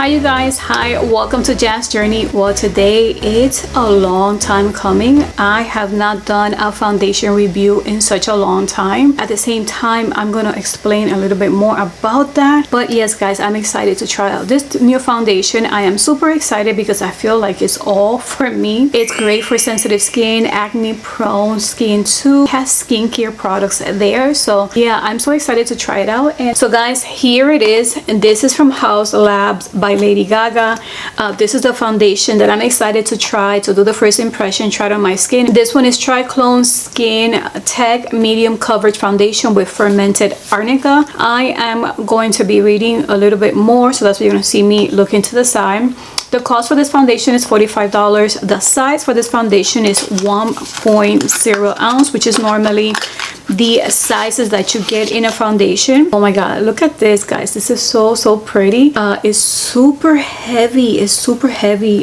Hi you guys, hi, welcome to Jazz Journey. Well, today it's a long time coming. I have not done a foundation review in such a long time. At the same time, I'm gonna explain a little bit more about that. But yes guys, I'm excited to try out this new foundation. I am super excited because I feel like it's all for me. It's great for sensitive skin, acne prone skin too. It has skincare products there. So yeah, I'm so excited to try it out. And so guys, here it is. And this is from HAUS Labs by Lady Gaga. This is the foundation that I'm excited to try to do the first impression, try it on my skin. This one is Triclone Skin Tech Medium Coverage Foundation with fermented arnica. I am going to be reading a little bit more, so that's what you're going to see me look into the side. The cost for this foundation is $45. The size for this foundation is 1.0 ounce, which is normally the sizes that you get in a foundation. Oh my god, look at this guys, this is so pretty. It's super heavy,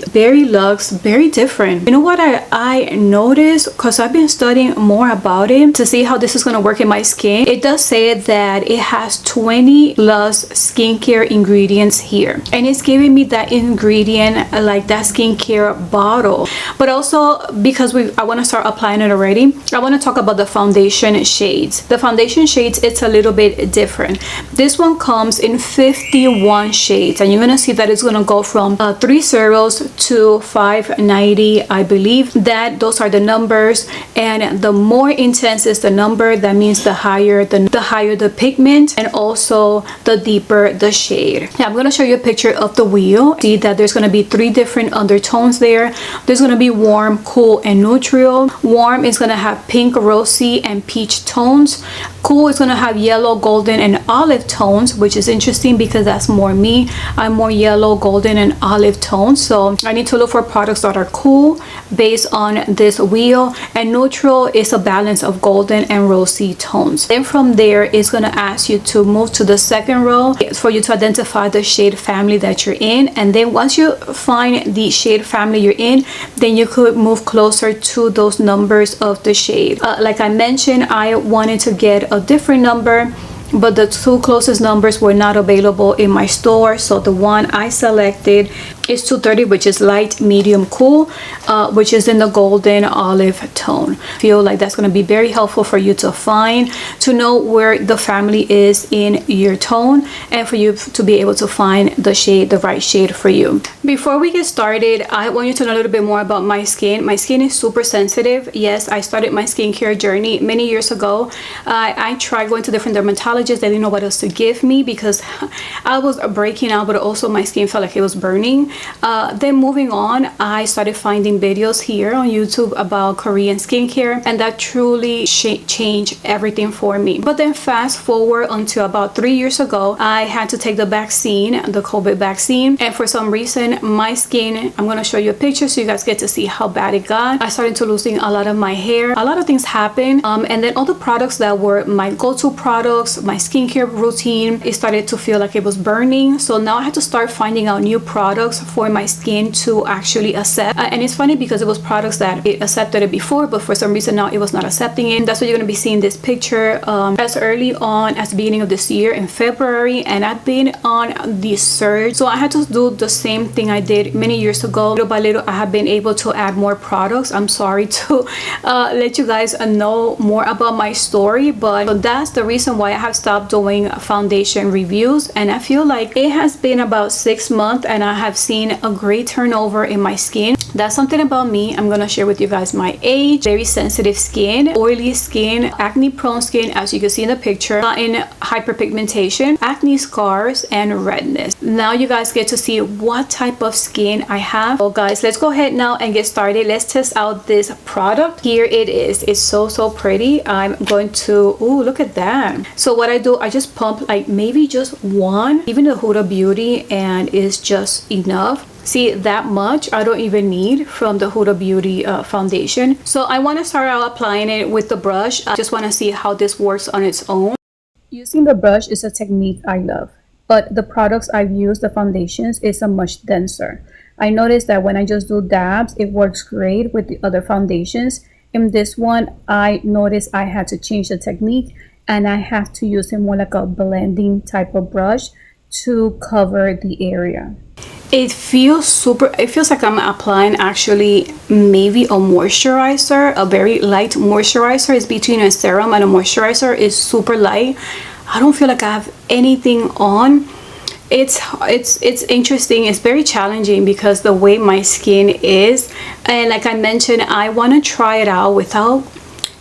very luxe, very different. You know what I noticed, because I've been studying more about it to see how this is going to work in my skin. It does say that it has 20 plus skincare ingredients here, and it's giving me that ingredient like that skincare bottle. But also because I want to start applying it already, I want to talk about the foundation shades. The foundation shades, it's a little bit different. This one comes in 51 shades, and you're gonna see that it's gonna go from 3 zeros to 590. I believe that those are the numbers, and the more intense is the number, that means the higher the pigment, and also the deeper the shade. Now I'm gonna show you a picture of the wheel. See that there's gonna be 3 different undertones there. There's gonna be warm, cool, and neutral. Warm is gonna have pink, rosy, and peach tones. Cool is gonna have yellow, golden, and olive tones, which is interesting because that's more me. I'm more yellow, golden, and olive tones, so I need to look for products that are cool based on this wheel. And neutral is a balance of golden and rosy tones. Then from there, it's gonna ask you to move to the second row for you to identify the shade family that you're in. And then once you find the shade family you're in, then you could move closer to those numbers of the shade. Like I mentioned, I wanted to get a different number, but the 2 closest numbers were not available in my store, so the one I selected is 230, which is light, medium, cool, which is in the golden olive tone. I feel like that's going to be very helpful for you to find, to know where the family is in your tone, and for you to be able to find the shade, the right shade for you. Before we get started, I want you to know a little bit more about my skin. My skin is super sensitive. Yes, I started my skincare journey many years ago. I tried going to different dermatologists. They didn't know what else to give me because I was breaking out, but also my skin felt like it was burning. Then moving on, I started finding videos here on YouTube about Korean skincare, and that truly changed everything for me. But then fast forward until about 3 years ago, I had to take the vaccine, the COVID vaccine, and for some reason my skin, I'm going to show you a picture so you guys get to see how bad it got. I started to losing a lot of my hair. A lot of things happened, and then all the products that were my go-to products, my skincare routine, it started to feel like it was burning. So now I had to start finding out new products for my skin to actually accept. And it's funny because it was products that it accepted it before, but for some reason now it was not accepting it. That's why you're going to be seeing this picture as early on as the beginning of this year in February, and I've been on the surge. So I had to do the same thing I did many years ago. Little by little I have been able to add more products. I'm sorry to let you guys know more about my story, but that's the reason why I have stopped doing foundation reviews. And I feel like it has been about 6 months and I have seen a great turnover in my skin. That's something about me. I'm gonna share with you guys my age. Very sensitive skin, oily skin, acne prone skin, as you can see in the picture, in hyperpigmentation, acne scars, and redness. Now you guys get to see what type of skin I have. So guys, let's go ahead now and get started. Let's test out this product. Here it is. It's so pretty. I'm going to, oh, look at that. So what I do, I just pump like maybe just one, even the Huda Beauty, and it's just enough. See, that much I don't even need from the Huda Beauty foundation. So I want to start out applying it with the brush. I just want to see how this works on its own. Using the brush is a technique I love, but the products I've used, the foundations, is a much denser. I noticed that when I just do dabs, it works great with the other foundations. In this one, I noticed I had to change the technique, and I have to use it more like a blending type of brush to cover the area. It feels like I'm applying actually maybe a moisturizer, a very light moisturizer. It's between a serum and a moisturizer. It's super light. I don't feel like I have anything on. It's interesting. It's very challenging because the way my skin is, and like I mentioned, I want to try it out without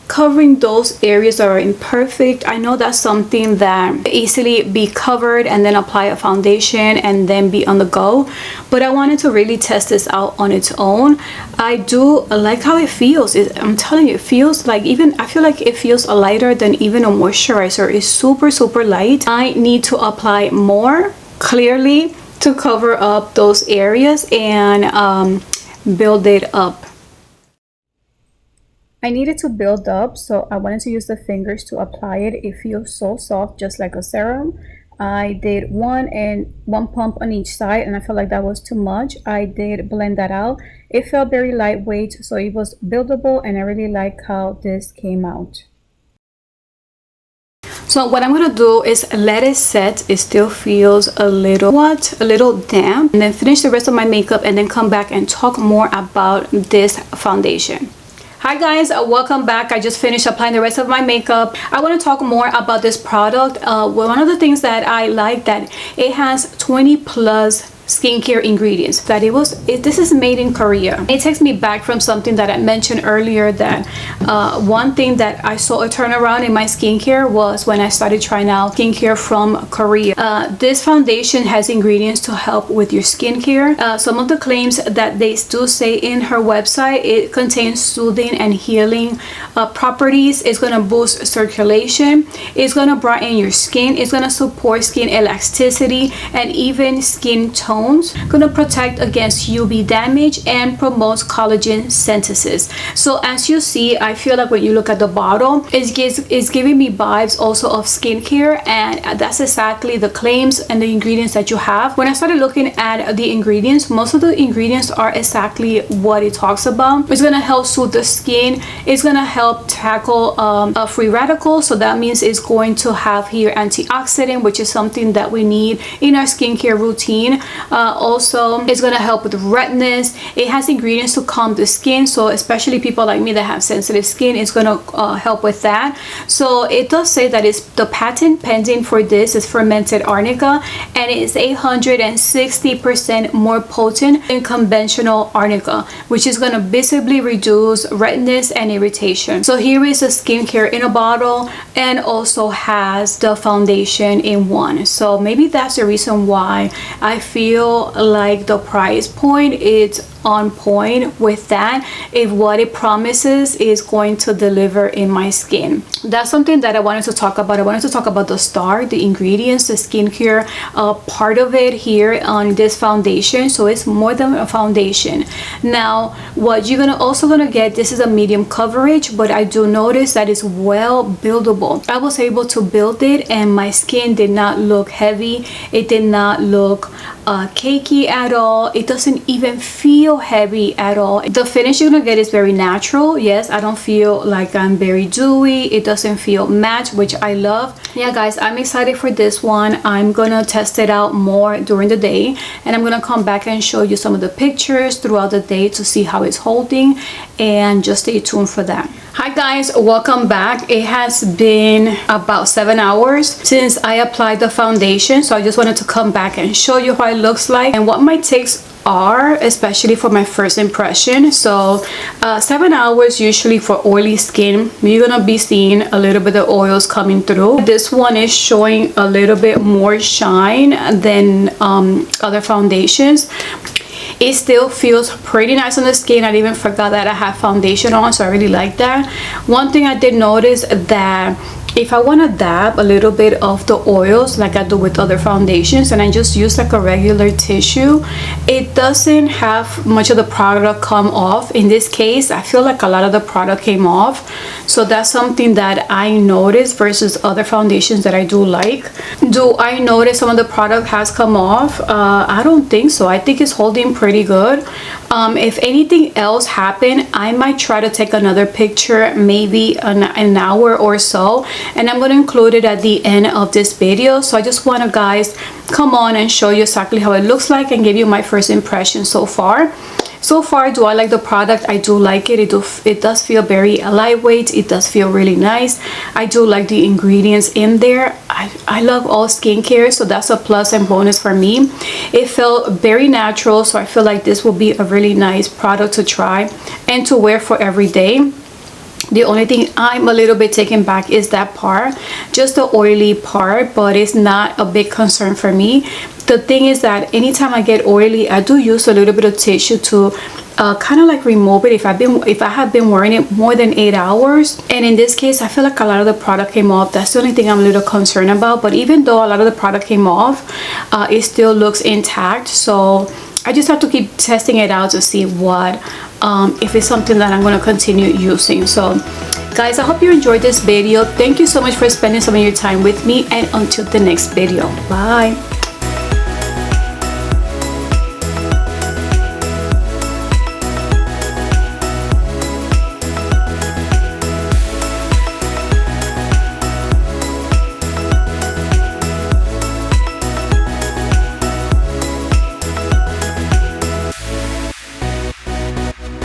covering those areas that are imperfect. I know that's something that easily be covered and then apply a foundation and then be on the go, but I wanted to really test this out on its own. I do like how it feels. I'm telling you, it feels like, I feel like it feels lighter than even a moisturizer. It's super light. I need to apply more clearly to cover up those areas and build it up. I needed to build up, so I wanted to use the fingers to apply it. It feels so soft, just like a serum. I did one pump on each side, and I felt like that was too much. I did blend that out. It felt very lightweight, so it was buildable, and I really like how this came out. So what I'm gonna do is let it set. It still feels a little damp, and then finish the rest of my makeup and then come back and talk more about this foundation. Hi guys, welcome back. I just finished applying the rest of my makeup. I want to talk more about this product. One of the things that I like, that it has 20 plus skincare ingredients, that this is made in Korea. It takes me back from something that I mentioned earlier, that one thing that I saw a turnaround in my skincare was when I started trying out skincare from Korea. This foundation has ingredients to help with your skincare. Some of the claims that they do say in her website, it contains soothing and healing properties. It's going to boost circulation. It's going to brighten your skin. It's going to support skin elasticity and even skin tone. Going to protect against UV damage and promotes collagen synthesis. So as you see, I feel like when you look at the bottle, it's giving me vibes also of skincare, and that's exactly the claims and the ingredients that you have. When I started looking at the ingredients, most of the ingredients are exactly what it talks about. It's going to help soothe the skin. It's going to help tackle free radicals, so that means it's going to have here antioxidant, which is something that we need in our skincare routine. Also, it's going to help with redness. It has ingredients to calm the skin, so especially people like me that have sensitive skin, it's going to help with that. So it does say that the patent pending for this is fermented arnica, and it is 860% more potent than conventional arnica, which is going to visibly reduce redness and irritation. So here is a skincare in a bottle, and also has the foundation in one. So maybe that's the reason why I feel like the price point is on point with that, if what it promises is going to deliver in my skin. That's something that I wanted to talk about. I wanted to talk about the ingredients, the skincare part of it here on this foundation. So it's more than a foundation. Now, what you're also gonna get, this is a medium coverage, but I do notice that it's well buildable. I was able to build it, and my skin did not look heavy. It did not look cakey at all. It doesn't even feel heavy at all. The finish you're gonna get is very natural. Yes, I don't feel like I'm very dewy. It doesn't feel matte, which I love. Yeah guys, I'm excited for this one. I'm gonna test it out more during the day, and I'm gonna come back and show you some of the pictures throughout the day to see how it's holding, and just stay tuned for that. Hi guys, welcome back. It has been about 7 hours since I applied the foundation, so I just wanted to come back and show you how it looks like and what my takes are, especially for my first impression. So 7 hours usually for oily skin, you're gonna be seeing a little bit of oils coming through. This one is showing a little bit more shine than other foundations. It still feels pretty nice on the skin. I even forgot that I have foundation on, so I really like that. One thing I did notice, that if I want to dab a little bit of the oils like I do with other foundations, and I just use like a regular tissue, it doesn't have much of the product come off. In this case, I feel like a lot of the product came off, so that's something that I noticed versus other foundations that I do like. Do I notice some of the product has come off? I don't think so. I think it's holding pretty good. If anything else happened, I might try to take another picture, maybe an hour or so, and I'm going to include it at the end of this video. So I just want to, guys, come on and show you exactly how it looks like and give you my first impression so far. So far, do I like the product? I do like it. It does feel very lightweight. It does feel really nice. I do like the ingredients in there. I love all skincare, so that's a plus and bonus for me. It felt very natural, so I feel like this will be a really nice product to try and to wear for every day. The only thing I'm a little bit taken back is that part, just the oily part, but it's not a big concern for me. The thing is that anytime I get oily, I do use a little bit of tissue to kind of like remove it if I have been wearing it more than 8 hours. And in this case, I feel like a lot of the product came off. That's the only thing I'm a little concerned about. But even though a lot of the product came off, it still looks intact. So I just have to keep testing it out to see what if it's something that I'm going to continue using. So guys, I hope you enjoyed this video. Thank you so much for spending some of your time with me, and until the next video, bye.